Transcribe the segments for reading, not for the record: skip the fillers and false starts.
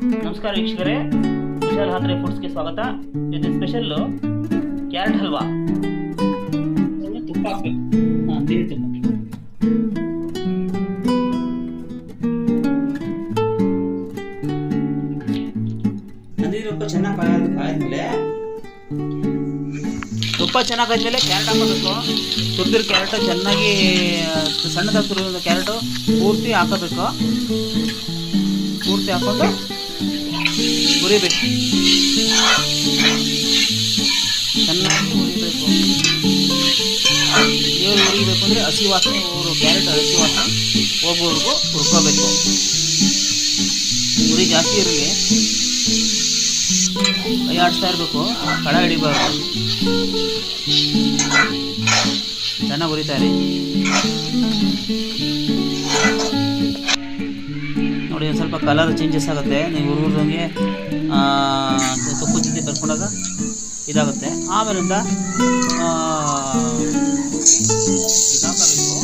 ನಮಸ್ಕಾರ ವೀಕ್ಷಕರೇ, ಕುಶಾಲ್ ಹಾತ್ರೆ ಫುಡ್ಸ್ಗೆ ಸ್ವಾಗತ. ಇದು ಸ್ಪೆಷಲ್ ಕ್ಯಾರೆಟ್ ಹಲ್ವಾ. ತುಪ್ಪ ಹಾಕಬೇಕು. ತಿಳಿ ತುಪ್ಪ. ತುಪ್ಪ ಚೆನ್ನಾಗಿ ಕಾಯ್ದ್ಮೇಲೆ ಕ್ಯಾರೆಟ್ ಹಾಕೋಬೇಕು. ತುರಿದಿರೋ ಕ್ಯಾರೆಟ್ ಚೆನ್ನಾಗಿ ಸಣ್ಣದಾಗಿ ತುರಿದ ಕ್ಯಾರೆಟು ಪೂರ್ತಿ ಹಾಕೋಬೇಕು. ಪೂರ್ತಿ ಹಾಕೊಂಡು ಹುರಿಬೇಕು, ಚೆನ್ನಾಗಿ ಹುರಿಬೇಕು. ಏನು ಹುರಿಬೇಕು ಅಂದರೆ ಹಸಿ ವಾಸನೆ, ಕ್ಯಾರೆಟ್ ಹಸಿ ವಾಸನೆ ಹೋಗೋವರೆಗೂ ಹುರ್ಕೋಬೇಕು. ಹುರಿ ಜಾಸ್ತಿ ಇರಲಿ, ಕೈ ಆಡಿಸ್ತಾ ಇರಬೇಕು, ಕಳ ಹಿಡಿಬಾರ್ದು. ಚೆನ್ನಾಗಿ ಹುರಿತಾರೆ ನೋಡಿ. ಒಂದು ಸ್ವಲ್ಪ ಕಲರ್ ಚೇಂಜಸ್ ಆಗುತ್ತೆ. ನೀವು ಹುರಿದಂಗೆ ತುಪ್ಪ ಜೊತೆ ಬರ್ಕೊಂಡಾಗ ಇದಾಗುತ್ತೆ. ಆಮೇಲಿಂದ ಇದು ಹಾಕಬೇಕು,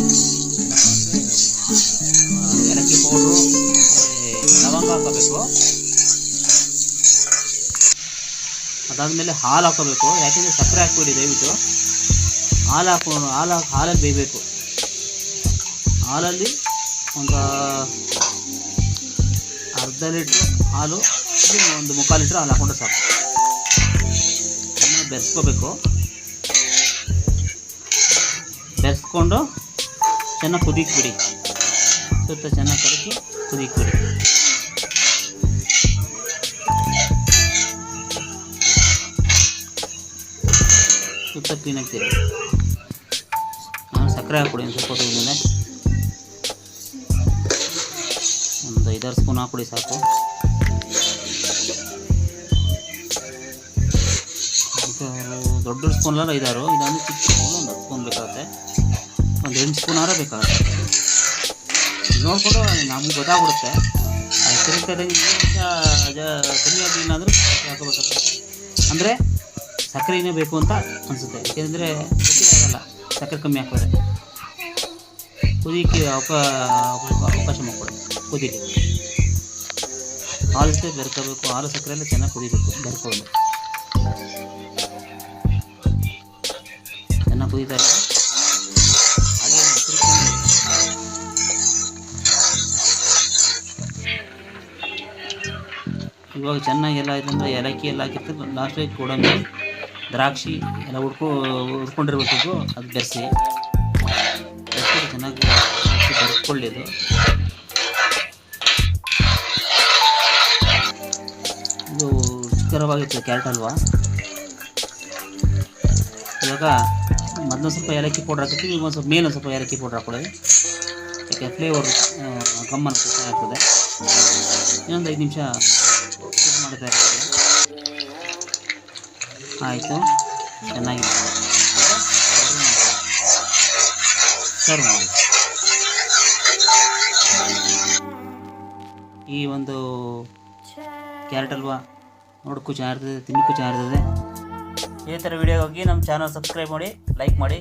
ಏಲಕ್ಕಿ ಪೌಡ್ರು, ಲವಂಗ ಹಾಕಬೇಕು. ಅದಾದಮೇಲೆ ಹಾಲು ಹಾಕೋಬೇಕು. ಯಾಕೆಂದರೆ ಸಕ್ಕರೆ ಹಾಕ್ಬಿಡಿ ದಯವಿಟ್ಟು. ಹಾಲಲ್ಲಿ ಬೇಯಬೇಕು. ಹಾಲಲ್ಲಿ ಒಂದು ಅರ್ಧ ಲೀಟ್ರ್ ಹಾಲು, ಒಂದು ಮುಕ್ಕಾಲು ಲೀಟ್ರ್ ಹಾಲು ಹಾಕೊಂಡ್ರೆ ಸಾಕು. ಚೆನ್ನಾಗಿ ಬೆರೆಸ್ಕೋಬೇಕು. ಬೆರೆಸ್ಕೊಂಡು ಚೆನ್ನಾಗಿ ಕುದೀಕ್ಬಿಡಿ. ಸುತ್ತ ಚೆನ್ನಾಗಿ ಕರಕಿ ಕುದೀಕ್ಬಿಡಿ. ಸುತ್ತ ಕ್ಲೀನಾಗಿ ನಾನು ಸಕ್ಕರೆ ಹಾಕ್ಬಿಡಿ. ಒಂದು ಸ್ವಲ್ಪ ಮೇಲೆ ಒಂದು 5-6 ಸ್ಪೂನ್ ಹಾಕ್ಬಿಡಿ ಸಾಕು. ದೊಡ್ಡ ಸ್ಪೂನ್ಲಾರ 5-6, ಇದೊಂದು ಚಿಕ್ಕ ಸ್ಪೂನ್, ಒಂದು 10 ಸ್ಪೂನ್ ಬೇಕಾಗುತ್ತೆ. ಒಂದು 8 ಸ್ಪೂನ್ ಆರ ಬೇಕಾಗುತ್ತೆ. ನೋಡಿಕೊಂಡು ನಮ್ಗೆ ಗೊತ್ತಾಗ್ಬಿಡುತ್ತೆ. ಅದು ತಿರುಗ್ತದಂಗೆ ಕಮ್ಮಿ ಆಗಲಿಲ್ಲ ಅಂದರೆ ಹಾಕೋಬೇಕಾಗುತ್ತೆ. ಅಂದರೆ ಸಕ್ಕರೆನೇ ಬೇಕು ಅಂತ ಅನಿಸುತ್ತೆ. ಯಾಕೆಂದರೆ ಗೊತ್ತಿರಲ್ಲ ಸಕ್ಕರೆ ಕಮ್ಮಿ ಹಾಕಿದ್ರೆ. ಕುದಿಕ್ಕೆ ಅವಕಾಶ ಮಾಡಿಕೊಡಿ. ಕುದೀಲಿ, ಹಾಲು ಜೊತೆ ಬೆರ್ಕೋಬೇಕು. ಹಾಲು ಸಕ್ಕರೆ ಎಲ್ಲ ಚೆನ್ನಾಗಿ ಕುದಿಬೇಕು. ಬೆರ್ಕೊಂಡು ಚೆನ್ನಾಗಿ ಕುದೀತಾ ಇದೆ. ಹಾಗೆ ಇವಾಗ ಚೆನ್ನಾಗಿ ಎಲ್ಲ ಆಯ್ತಂದರೆ ಏಲಕ್ಕಿ ಎಲ್ಲ ಹಾಕಿರ್ತಾರೆ. ಲಾಸ್ಟಿಗೆ ಗೋಡಂಬಿ, ದ್ರಾಕ್ಷಿ ಎಲ್ಲ ಹುರ್ಕೊಂಡಿರ್ಬೇಕು. ಅದು ಬೆರೆಸಿ ಚೆನ್ನಾಗಿ ಬೆರೆಸ್ಕೊಳ್ಳಿ. ಇದು ರುಚಿಕರವಾಗಿತ್ತು ಕ್ಯಾರೆಟ್ ಹಲ್ವಾ. ಇವಾಗ ಮೊದಲು ಸ್ವಲ್ಪ ಏಲಕ್ಕಿ ಪೌಡ್ರ್ ಹಾಕಿರ್ತೀವಿ. ಈಗ ಒಂದು ಸ್ವಲ್ಪ ಮೇಲೆ ಸ್ವಲ್ಪ ಏಲಕ್ಕಿ ಪೌಡ್ರ್ ಹಾಕೊಳ್ಳೋದು. ಯಾಕೆ ಫ್ಲೇವರ್ ಗಮ್ಮನ ಆಗ್ತದೆ. ಇನ್ನೊಂದು 5 ನಿಮಿಷ ಮಾಡ್ತಾ ಇರ್ತೀವಿ. ಆಯಿತು, ಚೆನ್ನಾಗಿದೆ. ಸರ್ವ್ ಮಾಡಿ. ಈ ಒಂದು ಕ್ಯಾರೆಟ್ ಹಲ್ವಾ ನೋಡೋಕ್ಕೂ ಚೆನ್ನಾಗಿರ್ತದೆ, ತಿನ್ನೋಕ್ಕೂ ಚೆನ್ನಾಗಿರ್ತದೆ. ಇದೇ ಥರ ವೀಡಿಯೋಗಾಗಿ ನಮ್ಮ ಚಾನಲ್ ಸಬ್ಸ್ಕ್ರೈಬ್ ಮಾಡಿ, ಲೈಕ್ ಮಾಡಿ.